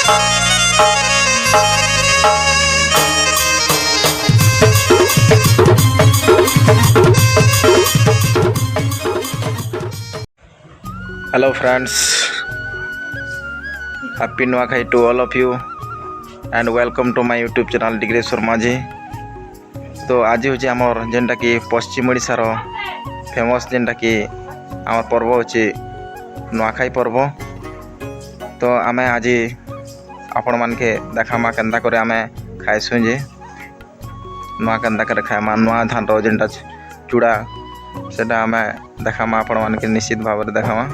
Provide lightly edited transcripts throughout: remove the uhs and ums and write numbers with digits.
Hello friends, happy Nuakhai to all of you and welcome to my YouTube channel Digreswar माझी। तो आज हूँ आमर जेनटा कि पश्चिम ओडिशार फेमस जेनटा कि आमर पर्व होची नुआखाई पर्व। तो आमे आज आपण मान के देखामा केन्ता करे आमे खाइसु जे नुआ केन्ता करे खाइमा नुआ धान रो जेनटा चूड़ा सेटा आमे देखामा आपण मान के निश्चित भाव में देखामा।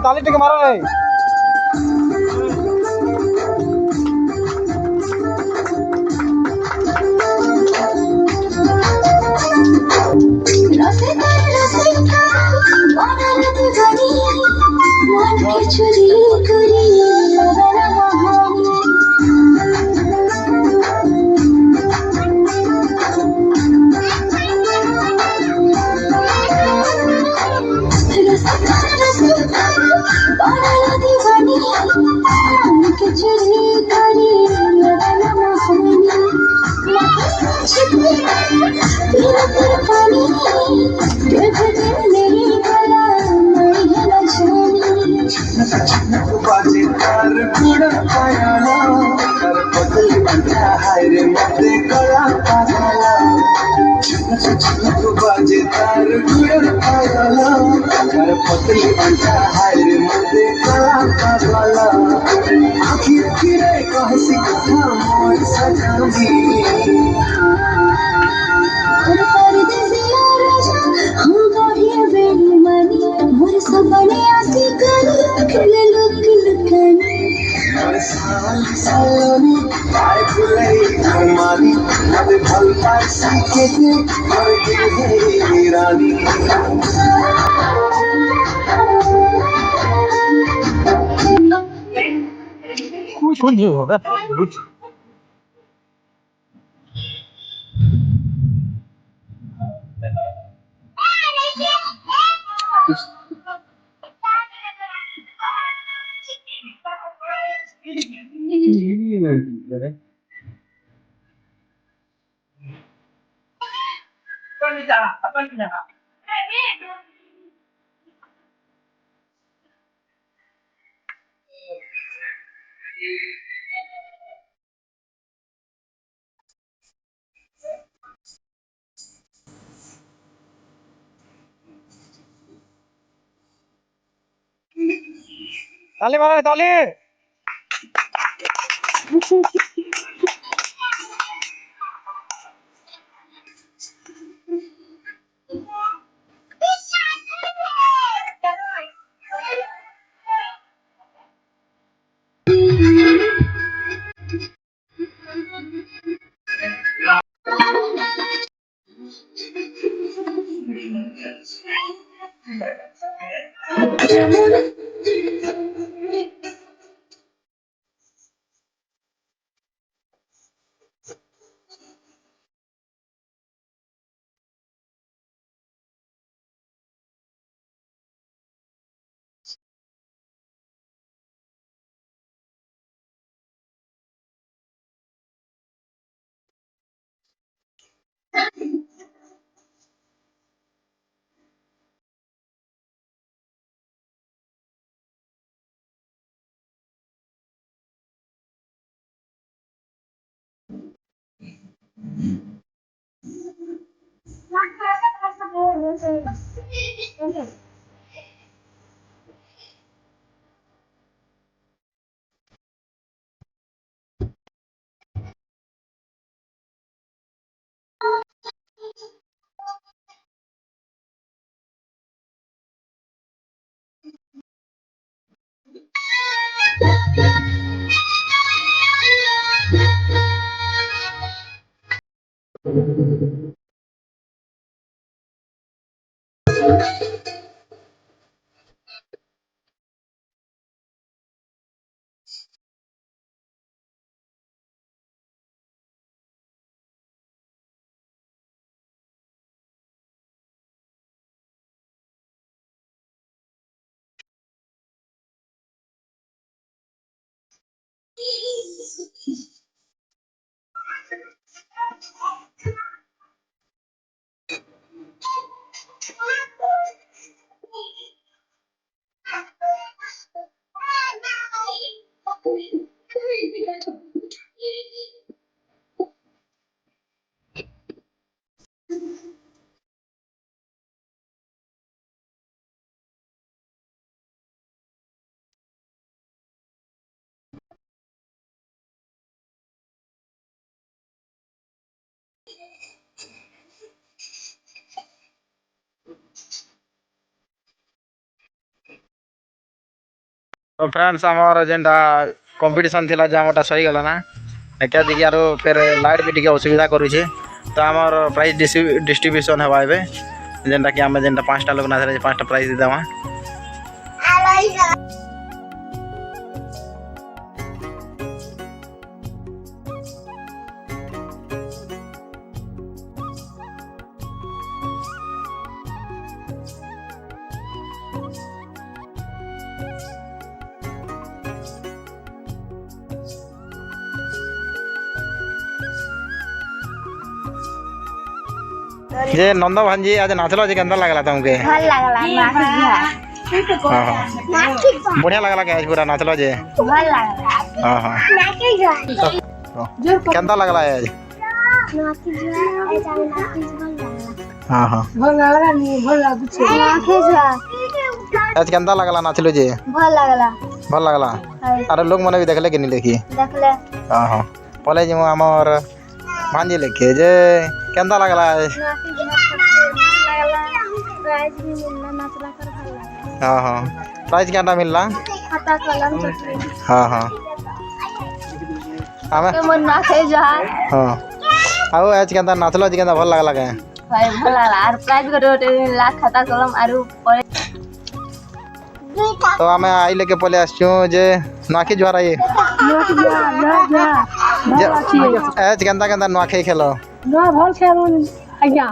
ताली टिके मारो नहीं हाय रे मते कला पागला ताली मारो ताली। तो फ्रेंड्स आमर जेनटा कंपटीशन थिला जामटा सही गला ना एका देखि आरो फिर लाइट भी टिके असुविधा करूछे तो आमर प्राइज डिस्ट्रीब्यूशन हेबा एबे जेनटा कि आमे जेनटा पांचटा लोग ना धरे पांचटा प्राइज देवा। जे नंद भांजी आज नाचलो जे केंदा लागला तुमके? भल लागला नाची जा। हां हां बढ़िया लागला के आज पूरा नाचलो जे? भल लागला। हां हां नाची जा। केंदा लागला आज? नाची जा ए जान नाची भल लागला। हां हां भल लागला नी भल लागु छे। नाची जा। आज केंदा लगला नाचलो जे भल लागला भल लगला हाय अरे लोग मने भी देखले कि नहीं देखी देखले हां हां पले जे हमर भांजी लेके जे केंदा लगला नाकी झुआ लागला प्राइज भी मिलना नाचला कर भल लागला हां हां प्राइस केंदा मिलला खाता कलम चटनी हां हां आमे के मन नाखे जहार हां आओ आज केंदा नाचलो जे केंदा भल लगला के भाई भल लागला और प्राइज गोटे लाख खाता कलम आरु पड़े तो आमे आई लेके पले आछियो जे नाकी जुआरा ये नाकी झुआ आज केंदा केंदा नुआखे खेलो ना भल खेलो आज्ञा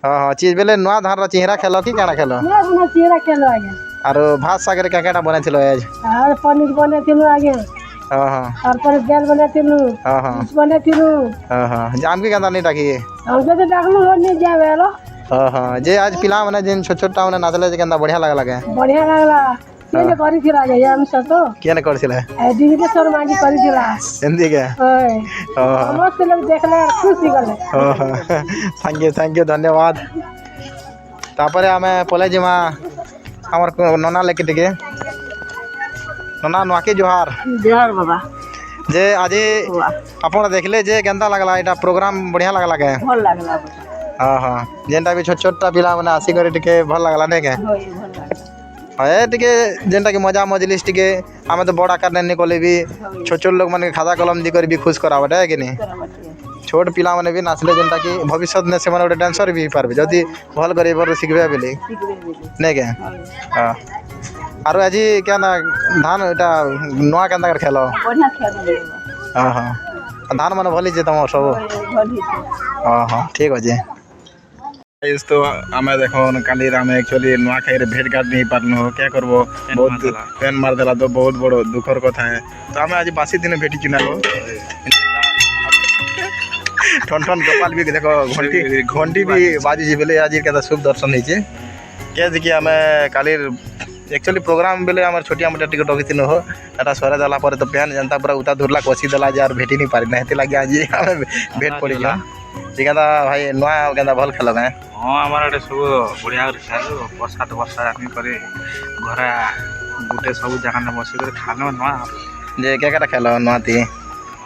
हां हां चीज बेले नुआ धान रा चेहरा खेलो कि काना खेलो ना बना चेहरा खेलो आज्ञा आरो भात सागर का केटा बनेथिलो आज और पनीर बने थिलु आज्ञा हां हां और पर दाल बने थिलु हां हां बने थिलु हां हां जाम के केंदा नहीं डाकी हम तो डाकलु हो नहीं जावेलो हां हां जे आज पिला मने जिन छोट छोटा मने नाचले जे केंदा बढ़िया लागला के बढ़िया लागला केने करी थिला आज्ञा हम सतो केने करसिले डिजिटल शर्मा जी करी थिला हिंदी के ओए हां हां समस्त लोग देखले और खुश हो गले हां हां थैंक यू धन्यवाद तापरे आमे पले जिमा हमर नना लेके टिके नना नुआके जोहार जोहार बाबा जे आज आपण देखले जे केंदा लागला एटा प्रोग्राम बढ़िया लागला के भल लागला हां हां जेंटा भी छोट छोटा पिला माने आसी करे टिके भल लागला ने के होय भल लागला ए टिके जेंटा के मजा मजलिस टिके आमे तो बड़ा करने निकले भी छोट छोट लोग माने खाता कलम दी कर भी खुश करावटे है कि नहीं छोट पिला माने भी नाचले जेंटा कि भविष्य में से माने डांसर भी पारबे जदी भल करे बर सिखबे बेले ने के हां आरो आज क्या ना धान एटा नुआ केंदा कर खेलो बढ़िया खेल हां हां धान माने भली जे तम सब भली हां हां ठीक अछि इस तो आमे देखो काली रामे एक्चुअली नुआ खाई रे भेट घाट नहीं पारनो हो क्या करबो बहुत पेन मार देला तो बहुत बड़ो दुखर कथा है तो आमे आज बासी दिन भेटी चिना हो ठन ठन गोपाल भी देखो घंटी घंटी भी बाजी जी बेले आज के शुभ दर्शन होइचे के जे कि आमे काली एक्चुअली प्रोग्राम बेले हमर छोटिया मोटा टिकट रखिथिन हो एटा सरे देला पर तो पेन जनता पूरा उता धुरला कोसी देला जे यार भेटी नहीं पारि ना हेति लागि आज हमें भेट पड़ी जा जिगादा भाई नुआ केंदा भल खेल गए हां हमारा एटे सब बढ़िया खेल बरसात वर्षा आनी करे घरा गुटे सब जगह न बसी करे खानो नुआ जे के केटा खेल नुआ ती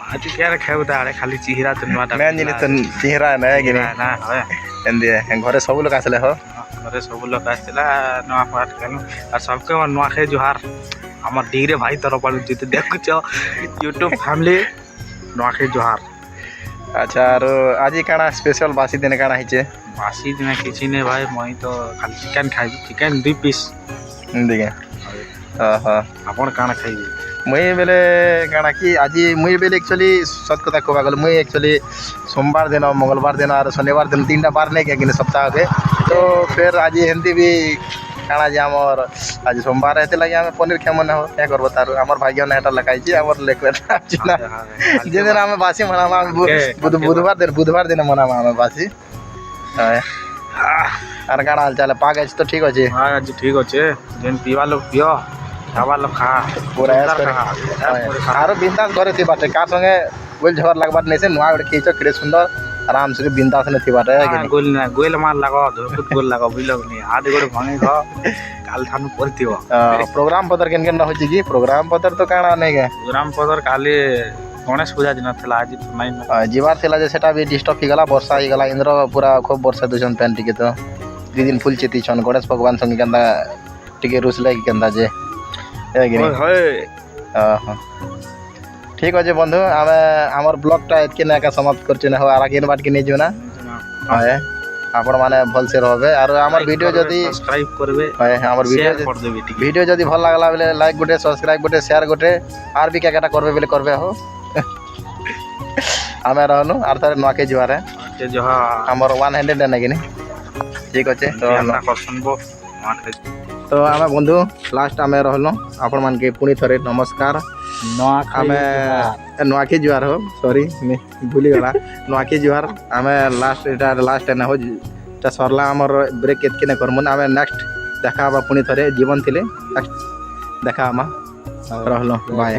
आज क्या खाइबो तारे खाली चिहिरा तो नुआ मैं जिनि तो चिहरा ना कि ना होय एंदे घरे सब लोग आसले हो घरे सब लोग आसला नुआ पाट खेल और सबके नुआ खे जोहार हमर डिगरे भाई तरफ पर जते देखछ YouTube फैमिली नुआ खे जोहार अच्छा आरो आज काना स्पेशल बासी दिन काना हिचे बासी दिन किछि ने भाई मई तो खाली चिकन खाइ चिकन 2 पीस देखे हां आपण काना खाइबे मुई बेले काना कि आज मुई बेले एक्चुअली सत कथा कहबा गल मुई एक्चुअली सोमवार दिन मंगलवार दिन और शनिवार दिन तीनटा बार नहीं के सप्ताह के तो फिर आज हिंदी भी काना जे हमर आज सोमवार हेते लागि हम पनीर खेमन हो क्या करबो तार हमर भाग्य ने एटा लगाई छी हमर लेकर चिना जे दिन हम बासी मनावा बुधवार दिन मनावा हम बासी आर काना हाल चाल पाग तो ठीक अछि हां आज ठीक अछि जेन पीवा लोग पियो खावा लोग खा पूरा आरो बिंदास करे थी बाटे का संगे गोल झवर लगबात नै से नुआ गड खीचो केडे सुंदर आराम से बिंदास न थी बाटे हां गोल मार लागो धुकुट गोल लागो बुझलो नि हाथ गोड़ भांगे ख काल थानु परतियो प्रोग्राम पदर केन केन होची की प्रोग्राम पदर तो काना नै के प्रोग्राम पदर काली गणेश पूजा दिन थला आज तो नै जीवार थला जे सेटा भी डिस्टर्ब ही गला वर्षा ही गला इंद्र पूरा खूब वर्षा दुजन पेन टिके तो दि दिन फुल चेती छन गणेश भगवान संग केंदा टिके रुसले केंदा जे होय हां ठीक अछि बंधु आमे हमर ब्लॉगटा एतके नाका समाप्त करछन हो आरा केन बाट के नै जोना हाय आपण माने भल से रहबे और हमर वीडियो जदी सब्सक्राइब करबे हाय हमर वीडियो जदी भल लागला बेले लाइक गोटे सब्सक्राइब गोटे शेयर गोटे आर भी केटा करबे बेले करबे हो आमे रहनु आर तारे नवा के जुआरे के जहा हमर वन हैंडेड नै कि ठीक अछि तो ना करसनबो तो आमे बंधु लास्ट आमे रहलो आपण मान के पुनी थरे नमस्कार आमे नुआखी जुआर हो सॉरी मैं भूली गला नुआखी जुआर आमे लास्ट एटा लास्ट ना हो ता सरला हमर ब्रेक केतके न करमु आमे नेक्स्ट देखा बा पुनी थरे जीवन थिले नेक्स्ट देखा हम रहलो बाय